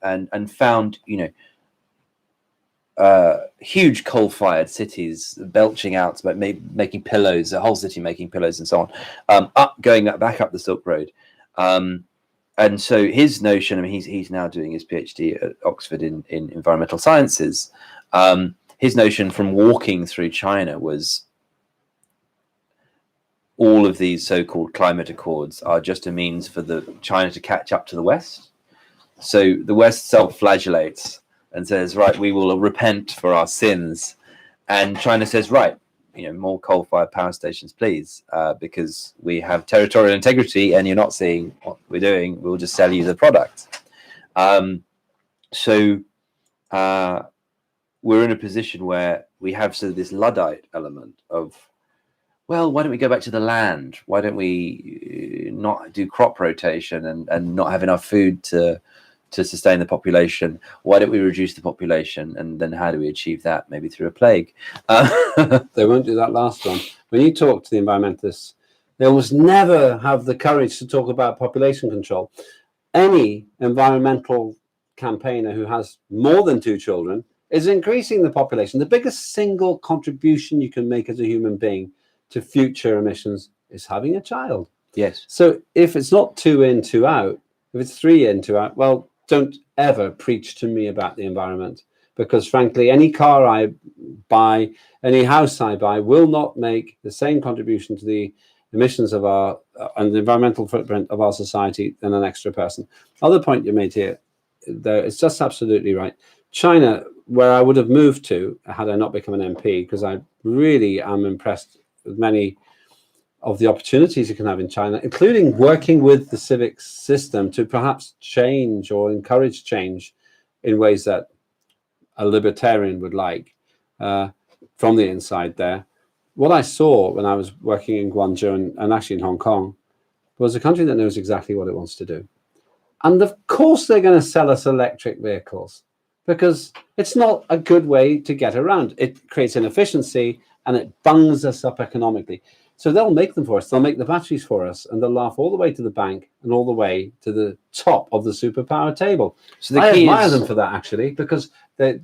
and found, huge coal-fired cities belching out, but making pillows, a whole city making pillows and so on, going back up the Silk Road. And so his notion, I mean, he's now doing his PhD at Oxford in environmental sciences. His notion from walking through China was all of these so-called climate accords are just a means for China to catch up to the West. So the West self-flagellates and says, right, we will repent for our sins. And China says, right, more coal-fired power stations, please, because we have territorial integrity and you're not seeing what we're doing. We'll just sell you the product. So we're in a position where we have sort of this Luddite element of, well, why don't we go back to the land? Why don't we not do crop rotation and not have enough food to sustain the population? Why don't we reduce the population? And then how do we achieve that? Maybe through a plague. They won't do that last one. When you talk to the environmentalists, they almost never have the courage to talk about population control. Any environmental campaigner who has more than 2 children is increasing the population. The biggest single contribution you can make as a human being to future emissions is having a child. Yes. So if it's not 2 in, 2 out, if it's 3 in, 2 out, well, don't ever preach to me about the environment, because frankly, any car I buy, any house I buy will not make the same contribution to the emissions of our and the environmental footprint of our society than an extra person. Other point you made here, though, it's just absolutely right. China, where I would have moved to had I not become an MP, because I really am impressed with many of the opportunities you can have in China, including working with the civic system to perhaps change or encourage change in ways that a libertarian would like from the inside there. What I saw when I was working in Guangzhou and actually in Hong Kong was a country that knows exactly what it wants to do. And of course they're going to sell us electric vehicles, because it's not a good way to get around. It creates inefficiency and it bungs us up economically. So they'll make them for us. They'll make the batteries for us, and they'll laugh all the way to the bank and all the way to the top of the superpower table. So I admire them for that, actually, because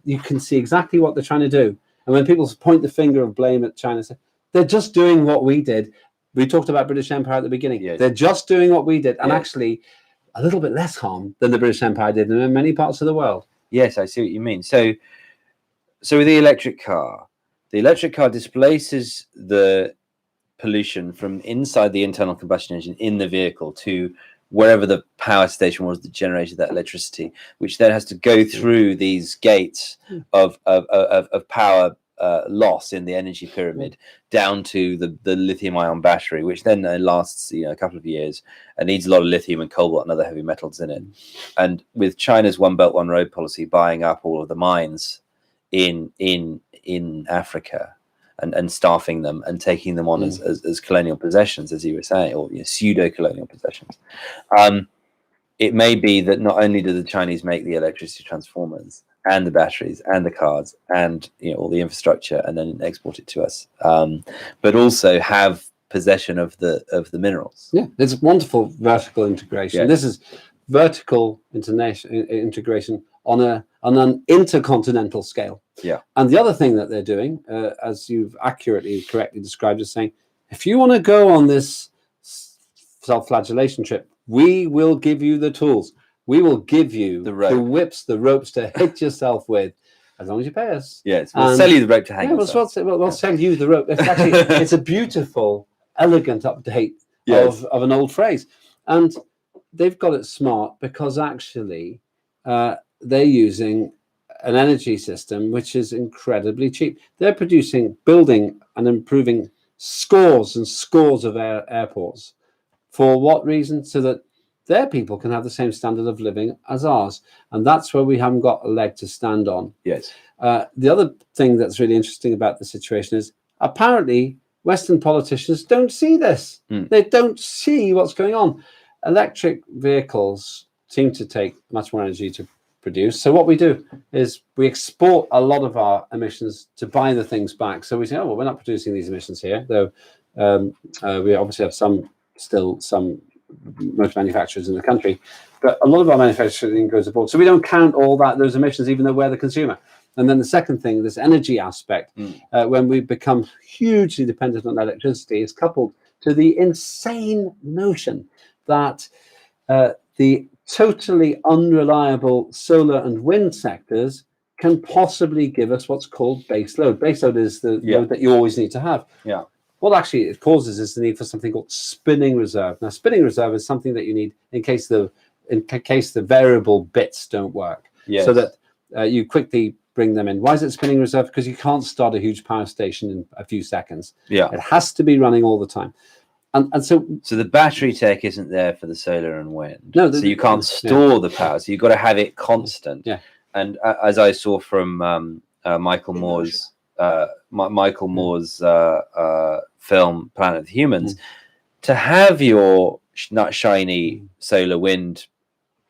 you can see exactly what they're trying to do. And when people point the finger of blame at China, say, they're just doing what we did. We talked about British Empire at the beginning. Yes. They're just doing what we did, and actually a little bit less harm than the British Empire did in many parts of the world. Yes, I see what you mean. So with the electric car displaces the pollution from inside the internal combustion engine in the vehicle to wherever the power station was that generated that electricity, which then has to go through these gates of power loss in the energy pyramid down to the lithium-ion battery, which then lasts a couple of years and needs a lot of lithium and cobalt and other heavy metals in it. And with China's One Belt One Road policy buying up all of the mines in Africa and staffing them and taking them on as colonial possessions, as you were saying, or pseudo-colonial possessions, it may be that not only do the Chinese make the electricity transformers and the batteries and the cars and all the infrastructure and then export it to us, but also have possession of the minerals. Yeah, it's wonderful vertical integration. Yeah. This is vertical integration on an intercontinental scale. Yeah. And the other thing that they're doing, as you've correctly described, is saying, if you want to go on this self-flagellation trip, we will give you the tools. We will give you the whips, the ropes to hit yourself with, as long as you pay us. Yes, we'll sell you the rope to hang yourself. We'll sell you the rope. It's a beautiful, elegant update of an old phrase. And they've got it smart because actually they're using an energy system which is incredibly cheap. They're building and improving scores and scores of airports. For what reason? So that their people can have the same standard of living as ours. And that's where we haven't got a leg to stand on. Yes. The other thing that's really interesting about the situation is apparently Western politicians don't see this. They don't see what's going on. Electric vehicles seem to take much more energy to produce. So what we do is we export a lot of our emissions to buy the things back. So we say, oh, well, we're not producing these emissions here, though we obviously have some motor manufacturers in the country, but a lot of our manufacturing goes abroad. So we don't count all those emissions, even though we're the consumer. And then the second thing, this energy aspect, when we become hugely dependent on electricity, is coupled to the insane notion that the totally unreliable solar and wind sectors can possibly give us what's called base load. Base load is the load that you always need to have. Yeah. What actually it causes is the need for something called spinning reserve. Now, spinning reserve is something that you need in case the variable bits don't work, so that you quickly bring them in. Why is it spinning reserve? Because you can't start a huge power station in a few seconds. Yeah, it has to be running all the time. And so the battery tech isn't there for the solar and wind. No, so you can't store the power. So you've got to have it constant. Yeah. And as I saw from Michael Moore's film Planet of the Humans, to have your not shiny solar wind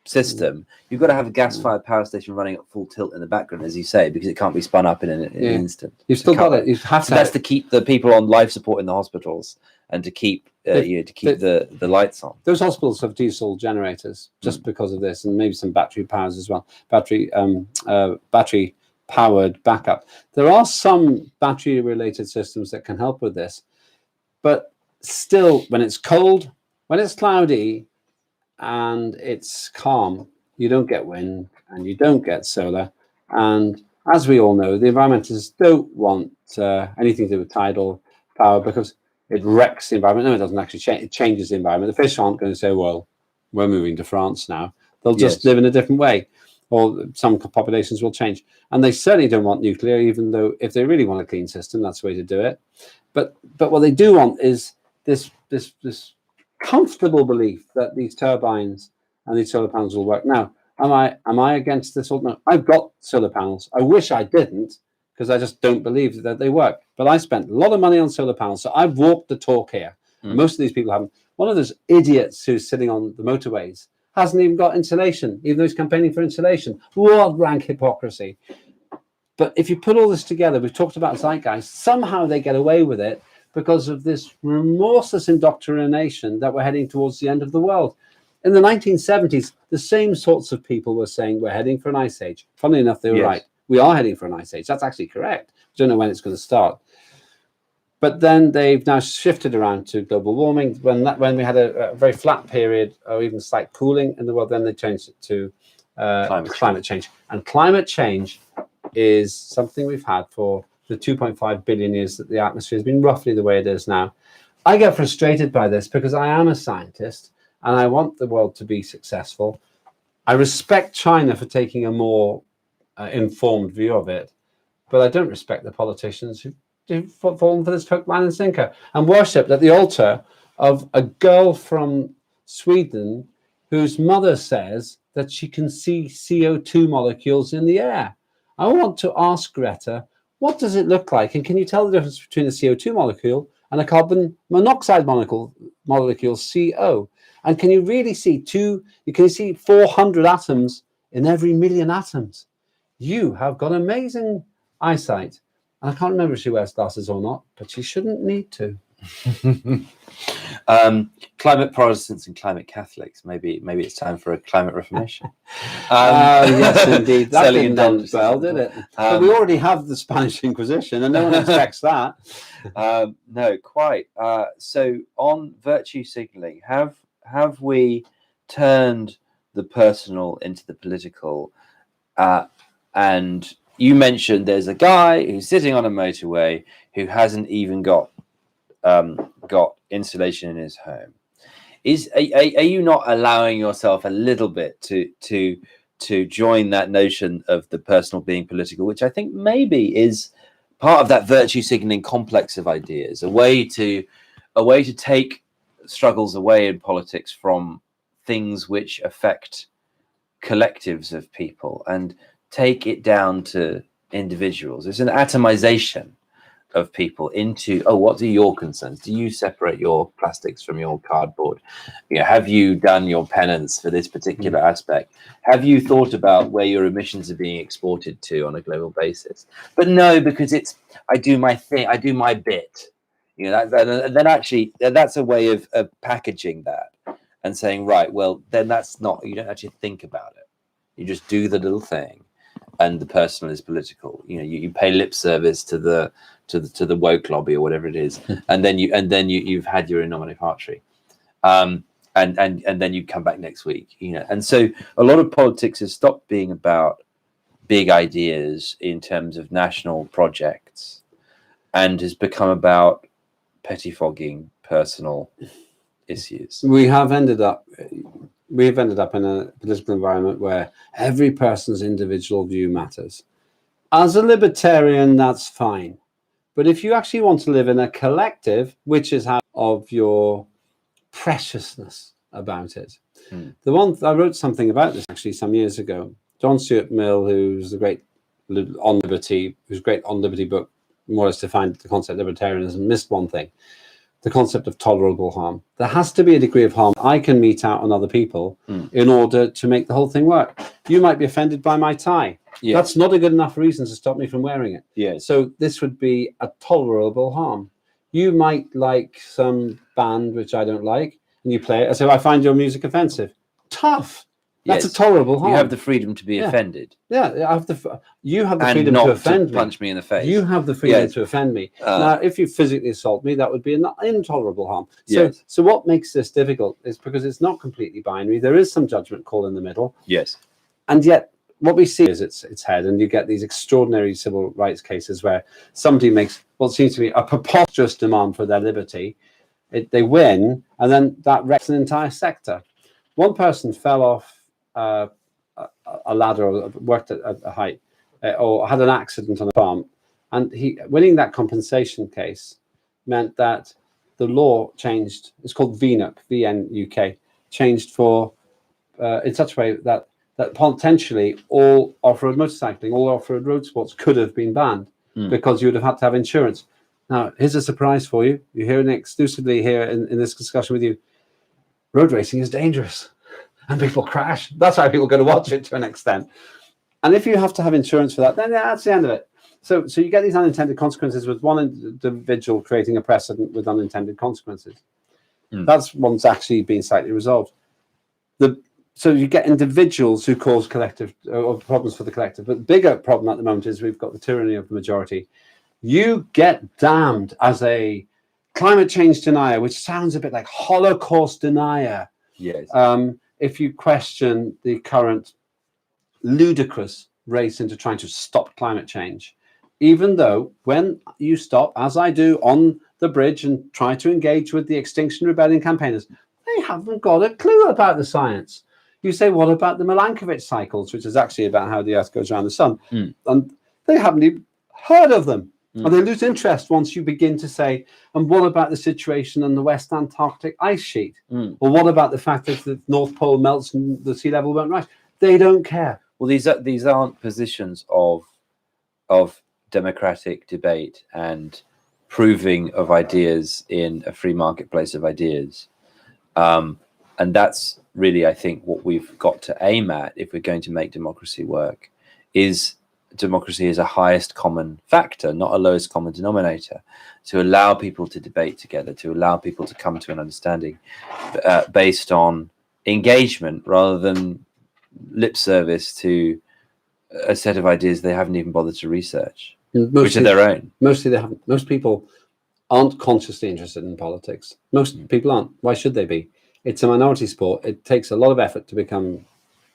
system, you've got to have a gas-fired power station running at full tilt in the background, as you say, because it can't be spun up in an instant. You've still got it. You have to. That's to keep the people on life support in the hospitals and to keep the lights on. Those hospitals have diesel generators just because of this, and maybe some battery powers as well. Battery powered backup. There are some battery related systems that can help with this, but still, when it's cold, when it's cloudy, and it's calm, you don't get wind and you don't get solar. And as we all know, the environmentalists don't want anything to do with tidal power because it wrecks the environment. No, it doesn't actually change. It changes the environment. The fish aren't going to say, well, we're moving to France now. They'll just live in a different way, or some populations will change. And they certainly don't want nuclear, even though if they really want a clean system, that's the way to do it. But what they do want is this comfortable belief that these turbines and these solar panels will work. Now, am I against this? No, I've got solar panels. I wish I didn't, because I just don't believe that they work. But I spent a lot of money on solar panels, so I've walked the talk here. Most of these people haven't. One of those idiots who's sitting on the motorways hasn't even got insulation, even though he's campaigning for insulation. What rank hypocrisy. But if you put all this together, we've talked about zeitgeist, somehow they get away with it because of this remorseless indoctrination that we're heading towards the end of the world. In the 1970s, the same sorts of people were saying we're heading for an ice age. Funnily enough, they were right. We are heading for an ice age. That's actually correct. We don't know when it's going to start. But then they've now shifted around to global warming. When we had a very flat period or even slight cooling in the world, then they changed it to climate change. And climate change is something we've had for the 2.5 billion years that the atmosphere has been roughly the way it is now. I get frustrated by this because I am a scientist and I want the world to be successful. I respect China for taking a more informed view of it, but I don't respect the politicians who've fallen for this hook, line and sinker and worshipped at the altar of a girl from Sweden whose mother says that she can see CO2 molecules in the air. I want to ask Greta, what does it look like? And can you tell the difference between a CO2 molecule and a carbon monoxide molecule, CO? And can you really see you can see 400 atoms in every million atoms? You have got amazing eyesight. And I can't remember if she wears glasses or not, but she shouldn't need to. Climate Protestants and climate Catholics. Maybe it's time for a climate reformation. Yes, indeed. That didn't end well, did it? But we already have the Spanish Inquisition, and no one expects that. No, quite. So on virtue signaling, have we turned the personal into the political? And you mentioned there's a guy who's sitting on a motorway who hasn't even got insulation in his home. Are you not allowing yourself a little bit to join that notion of the personal being political, which I think maybe is part of that virtue signaling complex of ideas, a way to take struggles away in politics from things which affect collectives of people and take it down to individuals? It's an atomization of people into, oh, what are your concerns? Do you separate your plastics from your cardboard? Have you done your penance for this particular aspect? Have you thought about where your emissions are being exported to on a global basis? But no, because it's, I do my thing, I do my bit. Then actually that's a way of packaging that and saying, right, well, then that's not, you don't actually think about it. You just do the little thing, and the personal is political. You pay lip service to the woke lobby or whatever it is, and then you've had your nomine patri, and then you come back next week. And so a lot of politics has stopped being about big ideas in terms of national projects, and has become about pettifogging personal issues. We've ended up in a political environment where every person's individual view matters. As a libertarian, that's fine. But if you actually want to live in a collective, which is how of your preciousness about it. The one I wrote something about this actually some years ago. John Stuart Mill, who's the great on liberty, whose great On Liberty book more or less defined the concept of libertarianism, missed one thing. The concept of tolerable harm. There has to be a degree of harm I can mete out on other people in order to make the whole thing work. You might be offended by my tie. Yes. That's not a good enough reason to stop me from wearing it. Yes. So this would be a tolerable harm. You might like some band which I don't like, and you play it. So I find your music offensive. Tough. That's a tolerable harm. You have the freedom to be offended. Yeah, you have the freedom to offend me. Punch me in the face. You have the freedom to offend me. Now, if you physically assault me, that would be an intolerable harm. So what makes this difficult is because it's not completely binary. There is some judgment call in the middle. Yes. And yet, what we see is its head, and you get these extraordinary civil rights cases where somebody makes what seems to be a preposterous demand for their liberty. They win, and then that wrecks an entire sector. One person fell off a ladder, or worked at a height, or had an accident on a farm, and he winning that compensation case meant that the law changed. It's called VNUK, VNUK, changed for in such a way that potentially all off-road motorcycling, all off-road road sports could have been banned because you would have had to have insurance. Now, here's a surprise for you. You're hearing it exclusively here in this discussion with you. Road racing is dangerous. And people crash. That's why people go to watch it to an extent. And if you have to have insurance for that, then that's the end of it. So you get these unintended consequences with one individual creating a precedent with unintended consequences. That's one's actually been slightly resolved. So you get individuals who cause collective or problems for the collective. But the bigger problem at the moment is we've got the tyranny of the majority. You get damned as a climate change denier, which sounds a bit like Holocaust denier. Yes. If you question the current ludicrous race into trying to stop climate change, even though when you stop, as I do, on the bridge and try to engage with the Extinction Rebellion campaigners, they haven't got a clue about the science. You say, what about the Milankovitch cycles, which is actually about how the Earth goes around the sun? And they haven't even heard of them. And they lose interest once you begin to say, and what about the situation on the West Antarctic ice sheet? Or what about the fact that the North Pole melts and the sea level won't rise? They don't care. Well, these aren't positions of democratic debate and proving of ideas in a free marketplace of ideas. And that's really, I think, what we've got to aim at if we're going to make democracy work, is democracy is a highest common factor, not a lowest common denominator, to allow people to debate together, to allow people to come to an understanding based on engagement rather than lip service to a set of ideas they haven't even bothered to research, which are their own. Mostly they haven't. Most people aren't consciously interested in politics. Most people aren't. Why should they be? It's a minority sport. It takes a lot of effort to become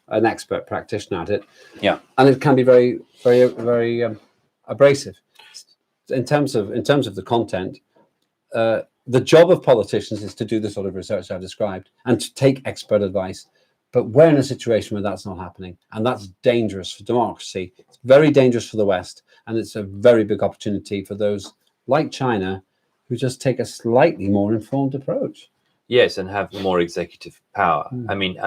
an expert practitioner at it. Yeah. And it can be very, very, very abrasive. In terms of the content, the job of politicians is to do the sort of research I've described and to take expert advice. But we're in a situation where that's not happening, and that's dangerous for democracy. It's very dangerous for the West, and it's a very big opportunity for those like China who just take a slightly more informed approach. Yes, and have more executive power. I mean,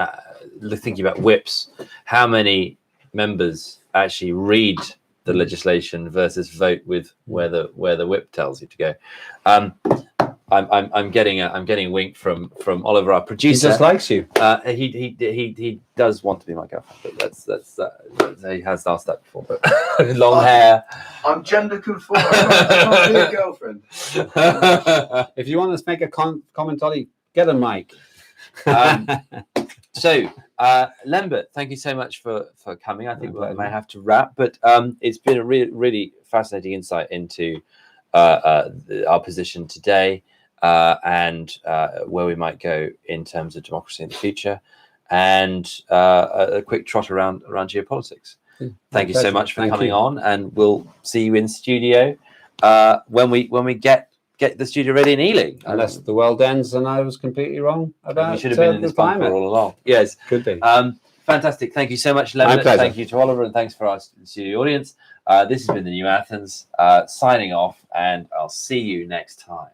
thinking about whips, how many members actually read the legislation versus vote with where the whip tells you to go. I'm getting a wink from Oliver, our producer. He just likes you. He does want to be my girlfriend, but that's he has asked that before. But long hair. I'm gender conformed. I can't be a girlfriend. If you want to make a comment, Ollie, get a mic. So, Lembit, thank you so much for coming. I think we may have to wrap, but it's been a really fascinating insight into our position today. And where we might go in terms of democracy in the future, and a quick trot around geopolitics. Thank you so much for coming on, and we'll see you in studio when we get the studio ready in Ealing. Unless the world ends and I was completely wrong about you should have been in this bunker all along. Yes, could be. Fantastic. Thank you so much, Lembit. Thank you to Oliver, and thanks for our studio audience. This has been the New Athens signing off, and I'll see you next time.